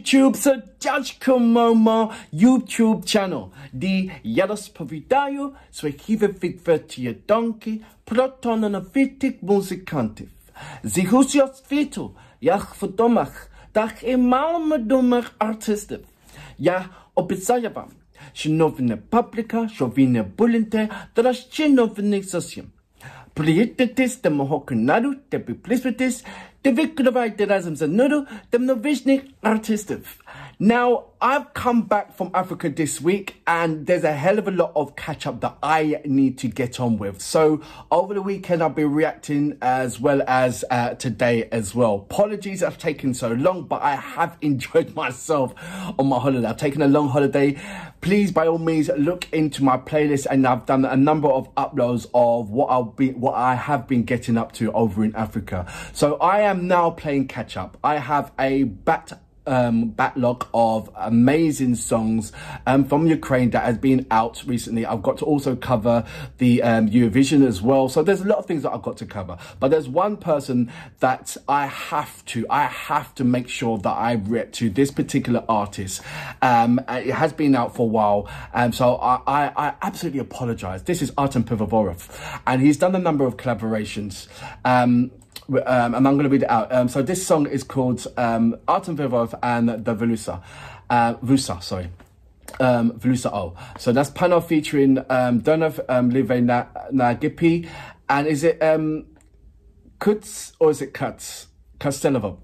YouTube, Momo YouTube channel. Я розповідаю своїх відвертієдонки про талановитих музикантів. З усього світу, як в домах, так і малими домах артистів. Я обіцяю вам, що новини пабліка, що ви не будете, та ще новини зовсім. Приєднуйтесь до мого каналу, та підписуйтесь, та виконавайте разом зі мною талановитих артистів. Now, I've come back from Africa this week and there's a hell of a lot of catch up that I need to get on with. So over the weekend, I'll be reacting as well as today as well. Apologies I've taken so long, but I have enjoyed myself on my holiday. I've taken a long holiday. Please, by all means, look into my playlist and I've done a number of uploads of what I have been getting up to over in Africa. So I am now playing catch up. I have a backlog of amazing songs from Ukraine that has been out recently. I've got to also cover the Eurovision as well. So there's a lot of things that I've got to cover. But there's one person that I have to make sure that I react to, this particular artist. It has been out for a while. So I absolutely apologize. This is Артем Пивоваров. And he's done a number of collaborations. And I'm going to read it out. So this song is called Артем Пивоваров and the Вуса. Вуса O. So that's Pанno featuring Durnyev, Levi na Джипі. And is it Kuts or is it Kutevalov?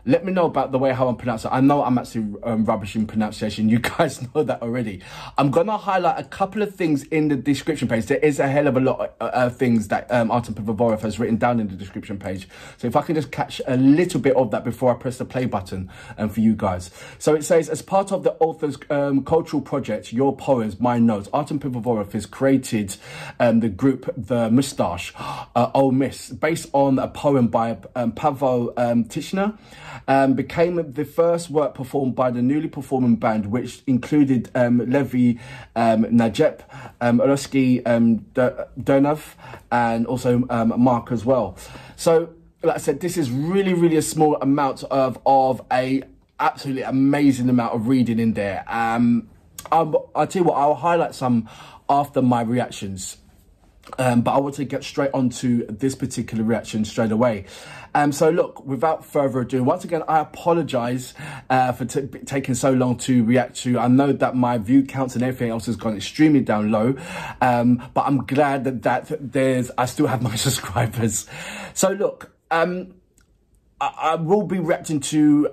Let me know about the way how I'm pronouncing it. I know I'm actually rubbish in pronunciation. You guys know that already. I'm going to highlight a couple of things in the description page. There is a hell of a lot of things that Артем Пивоваров has written down in the description page. So if I can just catch a little bit of that before I press the play button for you guys. So it says, as part of the author's cultural project, Your Poems, My Notes, Артем Пивоваров has created the group The Moustache, Oh Miss, based on a poem by Pavla Tичини. Became the first work performed by the newly performing band, which included Levi, Najep, Olексій Dурнєв, and also Mark as well. So, like I said, this is really a small amount of a absolutely amazing amount of reading in there. I'll tell you what, I'll highlight some after my reactions. But I want to get straight onto this particular reaction straight away. So look, without further ado, once again, I apologise for taking so long to react to. I know that my view counts and everything else has gone extremely down low, but I'm glad that I still have my subscribers. So look, I will be reacting to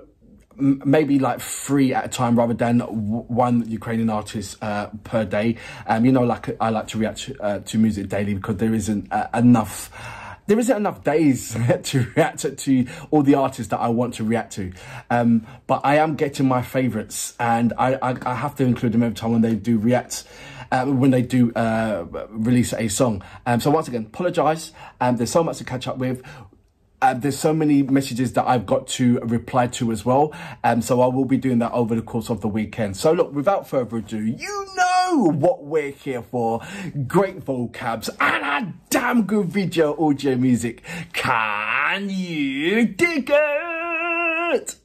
maybe like 3 at a time rather than one Ukrainian artist per day. You know, like I like to react to music daily because there isn't enough days to react to all the artists that I want to react to. But I am getting my favourites, and I have to include them every time when they do react. When they do release a song. So once again, apologise. There's so much to catch up with. There's so many messages that I've got to reply to as well. So I will be doing that over the course of the weekend. So look, without further ado, you know what we're here for. Great vocabs and a damn good video audio music. Can you dig it?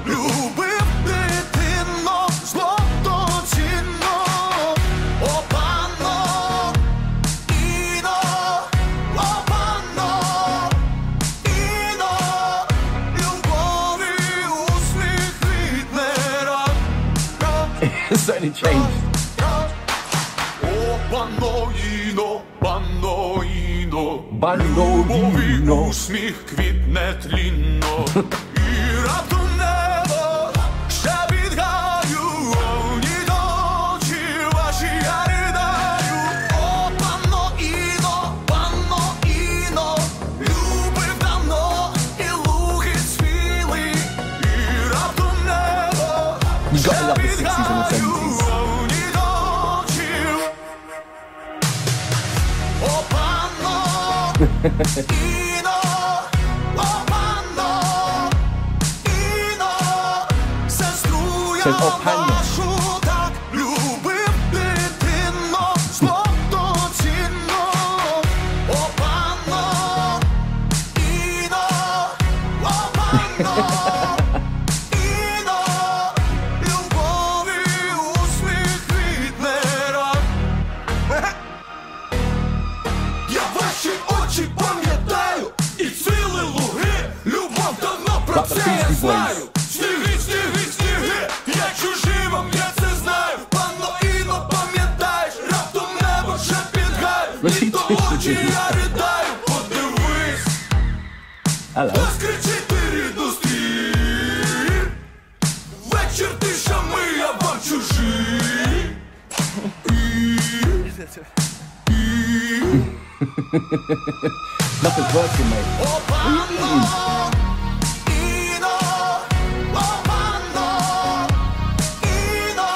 Любив дитино, злотоцінно, о панно, іно, о панно, іно, любові усміх квітне рак. It's certainly changed. О панно, іно, панно, іно, Панно, любові іно. усміх квітне тлінно. Раптом небо ще відгаю, ні дочі ваші я ридаю. О, панно Іно, любив давно і луги цвіли. І раптом небо ще відгаю, ні дочі. О, панно Іно. Says, oh, Pano. boys. Сніги, сніги, сніги, я чужий вам, я це знаю. Панно, іно, пам'ятаєш, раптом небо вже підгає. Від того, чи я ридаю, подивись. Хтось кричить, ти рідну стрій. Вечір тишами, я вам чужий. Nothing's working, mate. О, панно, іно, о, панно, іно,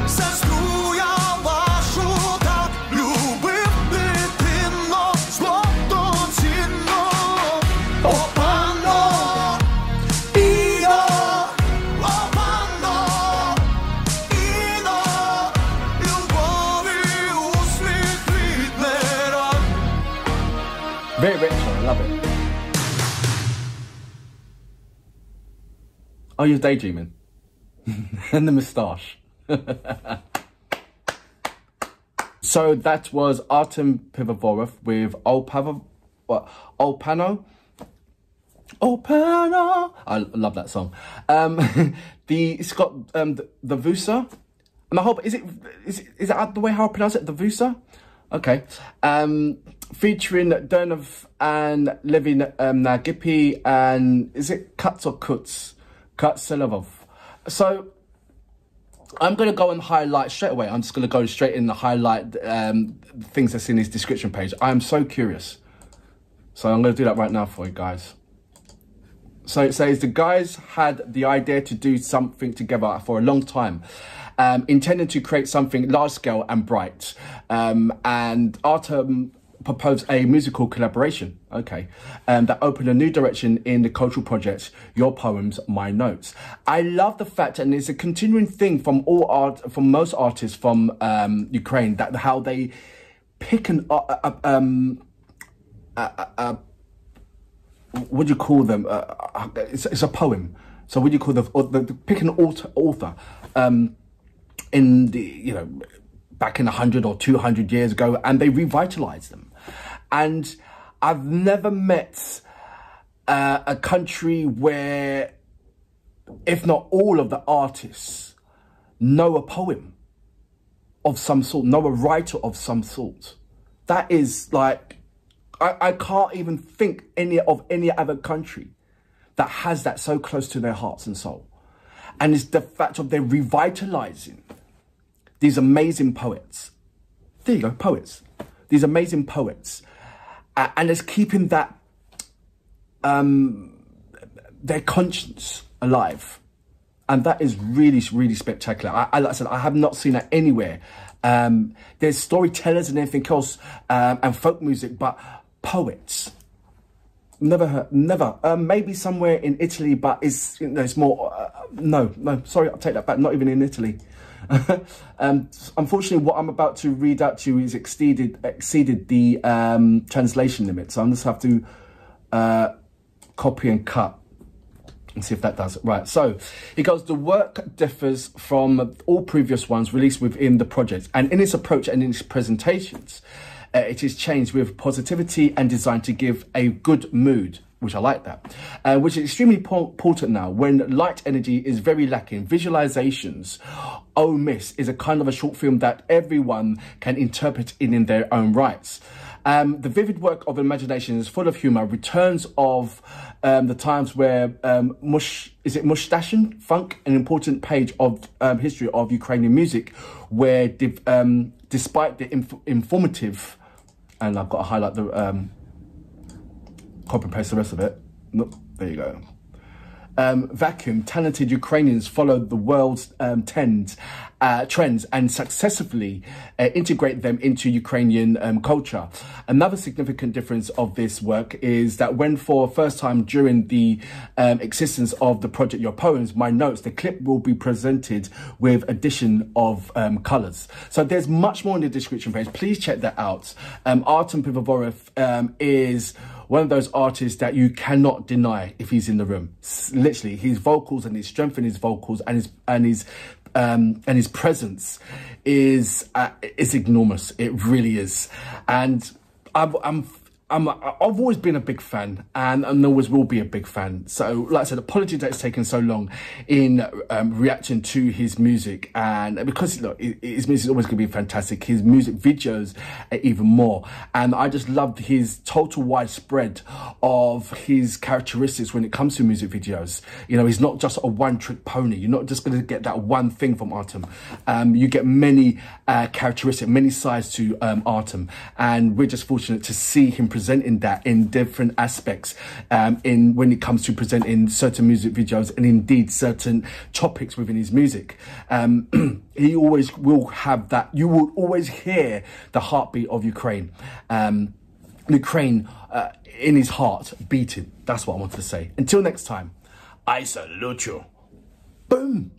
сестру я вашу так любив, дитино, злотоцінно. О, панно, іно, о, панно, іно, любові усміх квітнера. Very rich, I love it. Oh, you're daydreaming. And the moustache. So that was Артем Пивоваров with Pano. I love that song. It's got the Vusa. And I hope is that the way how I pronounce it? The Vusa? Okay. Featuring Durnov and Levi na Gippy, and is it Cuts or Kuts? Kutzelov. So I'm going to go and highlight straight away. I'm just going to go straight in and highlight things that's in his description page. I am so curious. So I'm going to do that right now for you guys. So it says the guys had the idea to do something together for a long time, intending to create something large scale and bright. And Artem proposed a musical collaboration, that opened a new direction in the cultural project, Your Poems, My Notes. I love the fact, and it's a continuing thing from most artists from Ukraine, that how they pick what do you call them? It's a poem. So what do you call pick an author in the, back in 100 or 200 years ago, and they revitalize them. And I've never met a country where, if not all of the artists, know a poem of some sort, know a writer of some sort. That is like, I can't even think of any other country that has that so close to their hearts and soul. And it's the fact of they're revitalizing these amazing poets. There you go, poets. These amazing poets. And it's keeping that, their conscience alive. And that is really, really spectacular. Like I said, I have not seen that anywhere. There's storytellers and everything else, and folk music, but poets. Never heard, never. Maybe somewhere in Italy, but it's more, no, sorry, I'll take that back. Not even in Italy. Unfortunately, what I'm about to read out to you is exceeded the translation limit. So I'm just have to copy and cut and see if that does it. Right, so he goes, the work differs from all previous ones released within the project, and in its approach and in its presentations, it is changed with positivity and designed to give a good mood, which I like that, which is extremely important now when light energy is very lacking. Visualizations, Oh Miss, is a kind of a short film that everyone can interpret in their own rights. The vivid work of imagination is full of humor, returns of the times where Mushdashin Funk, an important page of history of Ukrainian music, where despite the informative, and I've got to highlight the copy and paste the rest of it. Nope, there you go. Vacuum, talented Ukrainians followed the world's trends and successfully integrate them into Ukrainian culture. Another significant difference of this work is that when for the first time during the existence of the project Your Poems, My Notes, the clip will be presented with addition of colours. So there's much more in the description page. Please check that out. Артем Пивоваров is one of those artists that you cannot deny if he's in the room. Literally, his vocals and his strength in his vocals and his presence is enormous. It really is. And I've always been a big fan, and always will be a big fan. So, like I said, apologies that it's taken so long in reacting to his music, and because look, his music is always going to be fantastic. His music videos are even more, and I just loved his total widespread of his characteristics when it comes to music videos. You know, he's not just a one-trick pony. You're not just going to get that one thing from Artem. You get many characteristics, many sides to Artem, and we're just fortunate to see him presenting that in different aspects when it comes to presenting certain music videos and indeed certain topics within his music. He always will have that. You will always hear the heartbeat of Ukraine. Ukraine in his heart beating. That's what I wanted to say. Until next time, I salute you. Boom.